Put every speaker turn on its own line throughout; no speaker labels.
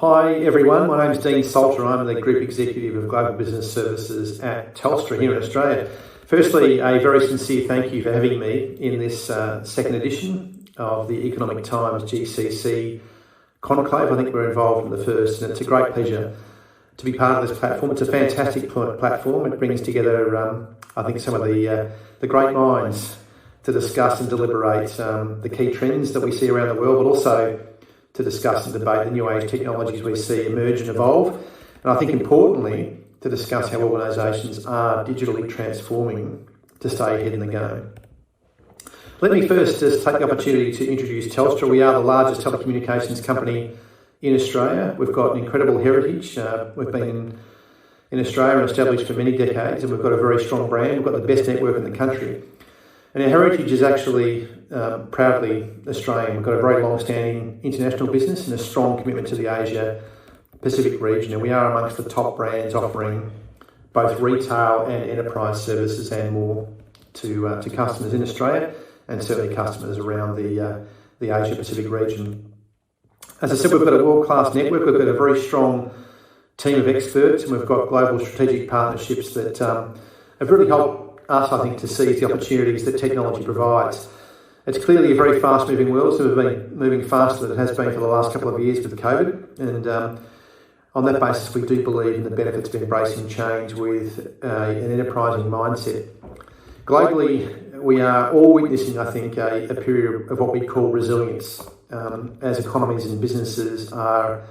Hi everyone, my name is Dean Salter. I'm the Group Executive of Global Business Services at Telstra here in Australia. Firstly, a very sincere thank you for having me in this second edition of the Economic Times GCC conclave. I think we're involved in the first, and it's a great pleasure to be part of this platform. It's a fantastic platform. It brings together, I think, some of the great minds to discuss and deliberate the key trends that we see around the world, but also to discuss and debate the new age technologies we see emerge and evolve. And I think importantly, to discuss how organisations are digitally transforming to stay ahead in the game. Let me first just take the opportunity to introduce Telstra. We are the largest telecommunications company in Australia. We've got an incredible heritage. We've been in Australia and established for many decades, and we've got a very strong brand. We've got the best network in the country. And our heritage is actually proudly Australian. We've got a very long-standing international business and a strong commitment to the Asia-Pacific region. And we are amongst the top brands offering both retail and enterprise services and more to customers in Australia and certainly customers around the Asia-Pacific region. As I said, we've got a world-class network. We've got a very strong team of experts, and we've got global strategic partnerships that have really helped us, I think, to seize the opportunities that technology provides. It's clearly a very fast-moving world, so we've been moving faster than it has been for the last couple of years with COVID. And on that basis, we do believe in the benefits of embracing change with an enterprising mindset. Globally, we are all witnessing, I think, a period of what we call resilience, as economies and businesses are,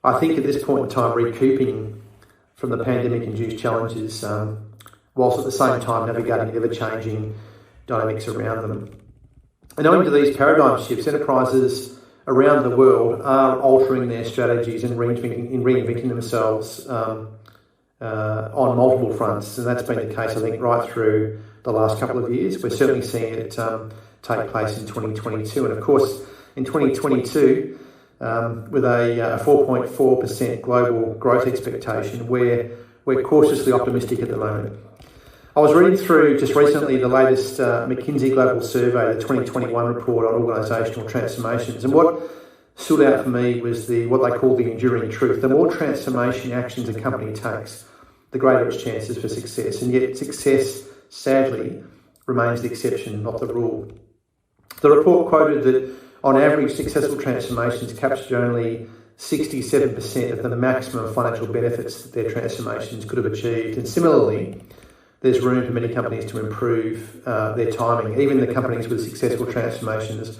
I think, at this point in time, recouping from the pandemic-induced challenges, whilst at the same time navigating ever-changing dynamics around them. And owing to these paradigm shifts, enterprises around the world are altering their strategies and reinventing themselves on multiple fronts. And that's been the case, I think, right through the last couple of years. We're certainly seeing it take place in 2022. And of course, in 2022, with a 4.4% global growth expectation, we're cautiously optimistic at the moment. I was reading through just recently the latest McKinsey Global Survey, the 2021 report on organisational transformations, and what stood out for me was what they call the enduring truth. The more transformation actions a company takes, the greater its chances for success, and yet success, sadly, remains the exception, not the rule. The report quoted that on average, successful transformations captured only 67% of the maximum financial benefits that their transformations could have achieved, and similarly, there's room for many companies to improve their timing. Even the companies with successful transformations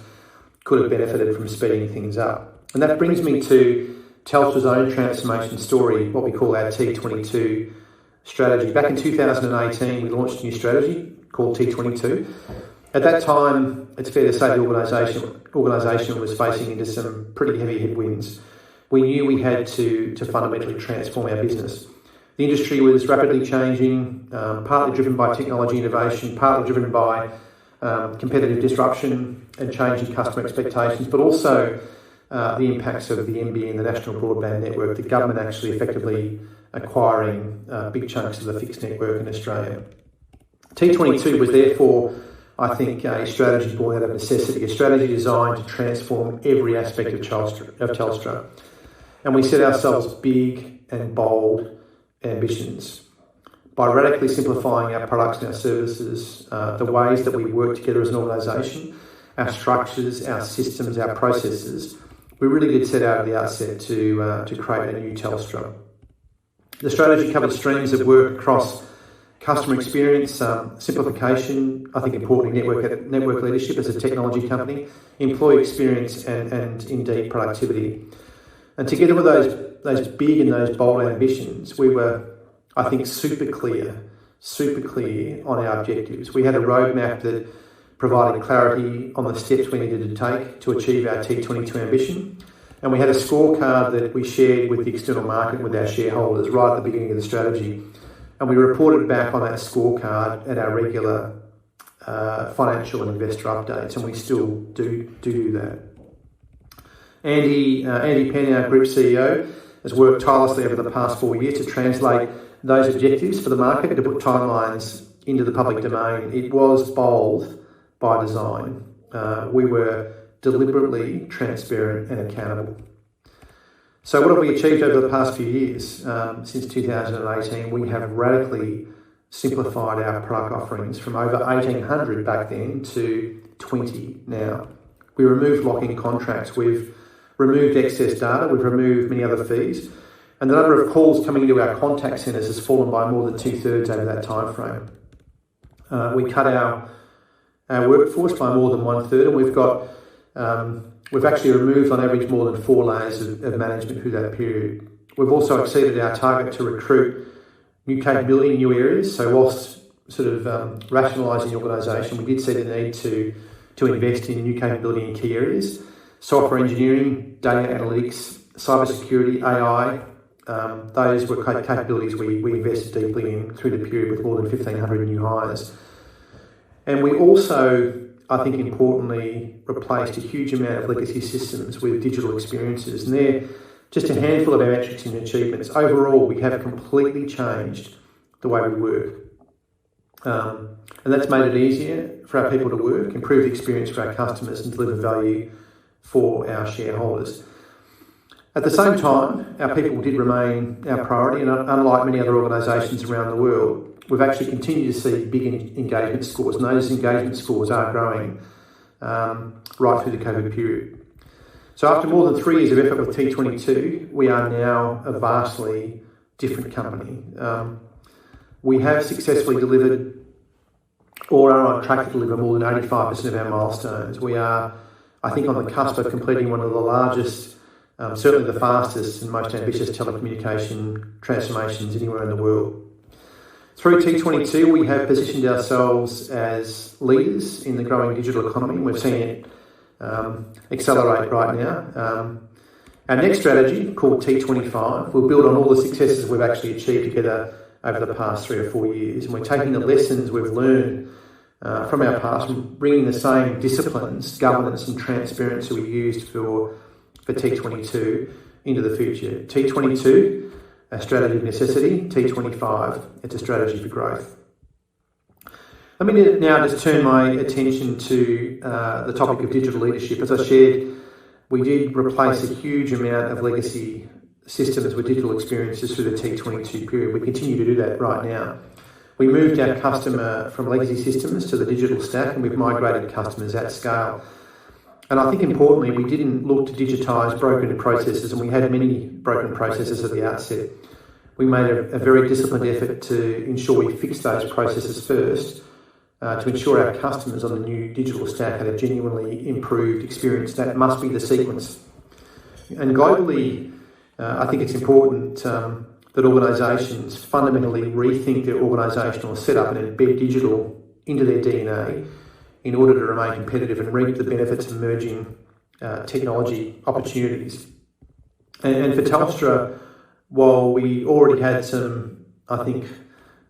could have benefited from speeding things up. And that brings me to Telstra's own transformation story, what we call our T22 strategy. Back in 2018, we launched a new strategy called T22. At that time, it's fair to say the organisation was facing into some pretty heavy headwinds. We knew we had to fundamentally transform our business. The industry was rapidly changing, partly driven by technology innovation, partly driven by competitive disruption and changing customer expectations, but also the impacts of the NBN, the National Broadband Network, the government actually effectively acquiring big chunks of the fixed network in Australia. T22 was therefore, I think, a strategy born out of necessity, a strategy designed to transform every aspect of Telstra. And we set ourselves big and bold ambitions by radically simplifying our products and our services, the ways that we work together as an organisation, our structures, our systems, our processes. We really did set out at the outset to create a new Telstra. The strategy covered streams of work across customer experience, simplification, I think importantly network leadership as a technology company, employee experience and indeed productivity. And together with those big and those bold ambitions, we were, I think, super clear on our objectives. We had a roadmap that provided clarity on the steps we needed to take to achieve our T22 ambition. And we had a scorecard that we shared with the external market, with our shareholders, right at the beginning of the strategy. And we reported back on that scorecard at our regular financial and investor updates, and we still do that. Andy Penn, our Group CEO, has worked tirelessly over the past 4 years to translate those objectives for the market, to put timelines into the public domain. It was bold by design. We were deliberately transparent and accountable. So what have we achieved over the past few years? Since 2018, we have radically simplified our product offerings from over 1,800 back then to 20 now. We removed lock-in contracts, we've removed excess data, we've removed many other fees, and the number of calls coming into our contact centres has fallen by more than 2/3 over that time frame. We cut our workforce by more than 1/3, and we've actually removed on average more than 4 layers of management through that period. We've also exceeded our target to recruit new capability in new areas. So whilst sort of rationalising the organisation, we did see the need to invest in new capability in key areas. Software engineering, data analytics, cybersecurity, AI, those were capabilities we invested deeply in through the period with more than 1,500 new hires. And we also, I think importantly, replaced a huge amount of legacy systems with digital experiences. And they're just a handful of our metrics and achievements. Overall, we have completely changed the way we work. And that's made it easier for our people to work, improve the experience for our customers, and deliver value for our shareholders. At the same time, our people did remain our priority, and unlike many other organisations around the world, we've actually continued to see big engagement scores, and those engagement scores are growing right through the COVID period. So after more than 3 years of effort with T22, we are now a vastly different company. We have successfully delivered, or are on track to deliver, more than 85% of our milestones. We are, I think, on the cusp of completing one of the largest, certainly the fastest and most ambitious telecommunication transformations anywhere in the world. Through T22, we have positioned ourselves as leaders in the growing digital economy. We've seen it accelerate right now. Our next strategy, called T25, will build on all the successes we've actually achieved together over the past 3 or 4 years. And we're taking the lessons we've learned from our past and bringing the same disciplines, governance and transparency we used for T22 into the future. T22, a strategy of necessity. T25, it's a strategy for growth. Let me now just turn my attention to the topic of digital leadership. As I shared, we did replace a huge amount of legacy systems with digital experiences through the T22 period. We continue to do that right now. We moved our customer from legacy systems to the digital stack, and we've migrated customers at scale. And I think importantly, we didn't look to digitise broken processes, and we had many broken processes at the outset. We made a very disciplined effort to ensure we fixed those processes first, to ensure our customers on the new digital stack had a genuinely improved experience. That must be the sequence. And globally, I think it's important that organisations fundamentally rethink their organisational setup and embed digital into their DNA in order to remain competitive and reap the benefits of emerging technology opportunities. And for Telstra, while we already had some, I think,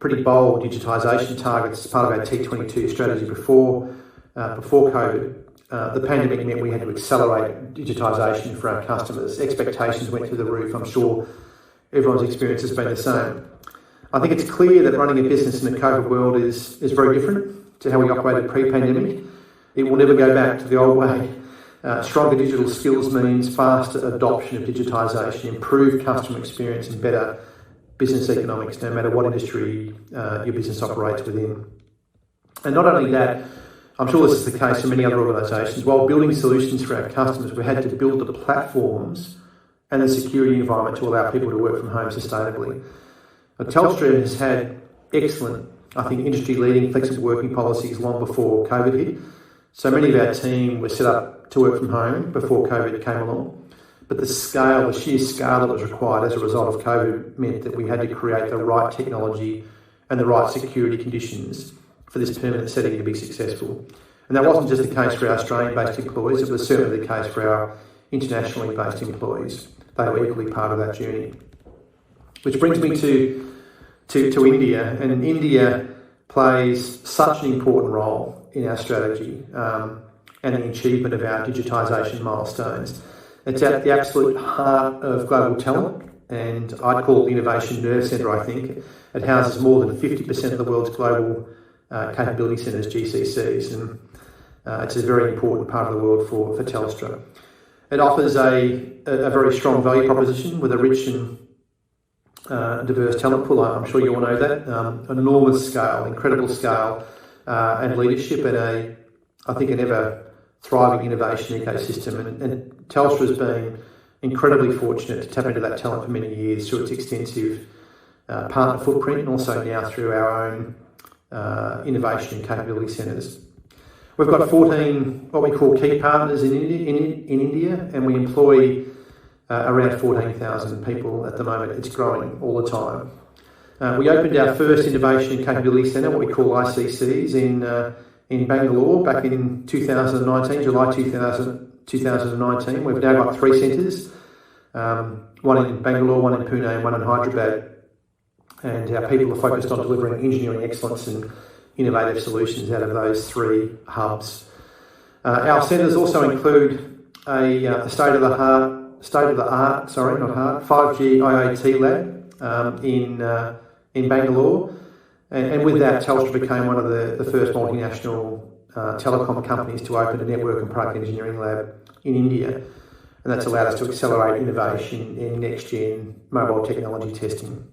pretty bold digitisation targets as part of our T22 strategy before COVID, the pandemic meant we had to accelerate digitisation for our customers. Expectations went through the roof. I'm sure everyone's experience has been the same. I think it's clear that running a business in the COVID world is very different to how we operated pre-pandemic. It will never go back to the old way. Stronger digital skills means faster adoption of digitisation, improved customer experience and better business economics, no matter what industry your business operates within. And not only that, I'm sure this is the case for many other organisations. While building solutions for our customers, we had to build the platforms and the security environment to allow people to work from home sustainably. But Telstra has had excellent, I think, industry-leading flexible working policies long before COVID hit. So many of our team were set up to work from home before COVID came along. But the sheer scale that was required as a result of COVID meant that we had to create the right technology and the right security conditions for this permanent setting to be successful. And that wasn't just the case for our Australian-based employees, it was certainly the case for our internationally based employees. They were equally part of that journey. Which brings me to India, and India plays such an important role in our strategy and the achievement of our digitisation milestones. It's at the absolute heart of global talent, and I'd call it the Innovation Nerve Centre, I think. It houses more than 50% of the world's global capability centres, GCCs, and it's a very important part of the world for Telstra. It offers a very strong value proposition with a rich and diverse talent pool. I'm sure you all know that. Enormous scale, incredible scale, and leadership, and I think an ever thriving innovation ecosystem. And Telstra has been incredibly fortunate to tap into that talent for many years through its extensive partner footprint, and also now through our own innovation and capability centres. We've got 14 what we call key partners in India, and we employ around 14,000 people at the moment. It's growing all the time. We opened our first innovation and capability centre, what we call ICCs, in Bangalore back in 2019, July 2019. We've now got 3 centres, one in Bangalore, one in Pune, and one in Hyderabad. And our people are focused on delivering engineering excellence and innovative solutions out of those 3 hubs. Our centres also include a state-of-the-art 5G IoT lab in Bangalore, and with that, Telstra became one of the first multinational telecom companies to open a network and product engineering lab in India, and that's allowed us to accelerate innovation in next-gen mobile technology testing.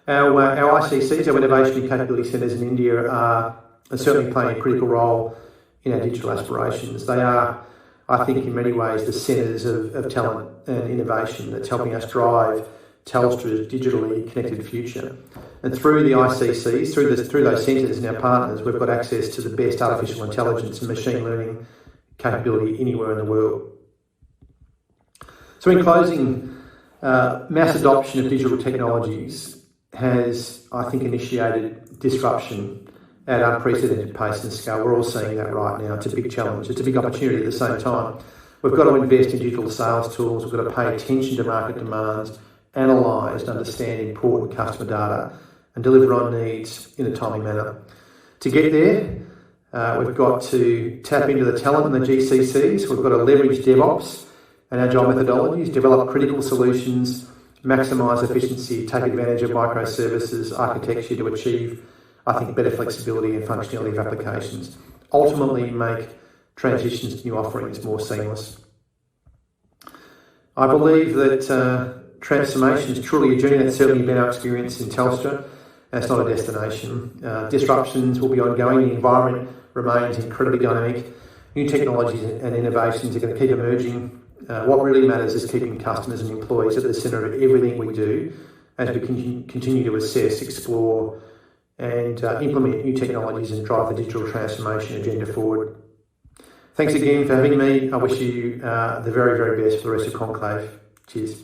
Our ICCs, our Innovation and Capability Centres in India, are certainly playing a critical role in our digital aspirations. They are, I think, in many ways, the centres of talent and innovation that's helping us drive Telstra's digitally connected future. And through the ICCs, through those centres and our partners, we've got access to the best artificial intelligence and machine learning capability anywhere in the world. So in closing, mass adoption of digital technologies has, I think, initiated disruption at unprecedented pace and scale. We're all seeing that right now. It's a big challenge. It's a big opportunity at the same time. We've got to invest in digital sales tools. We've got to pay attention to market demands, analyse and understand important customer data, and deliver on needs in a timely manner. To get there, we've got to tap into the talent in the GCCs. We've got to leverage DevOps and agile methodologies, develop critical solutions, maximise efficiency, take advantage of microservices architecture to achieve, I think, better flexibility and functionality of applications. Ultimately, make transitions to new offerings more seamless. I believe that transformation is truly a journey. That's certainly been our experience in Telstra. That's not a destination. Disruptions will be ongoing. The environment remains incredibly dynamic. New technologies and innovations are going to keep emerging. What really matters is keeping customers and employees at the centre of everything we do as we continue to assess, explore and implement new technologies and drive the digital transformation agenda forward. Thanks again for having me. I wish you the very, very best for the rest of Conclave. Cheers.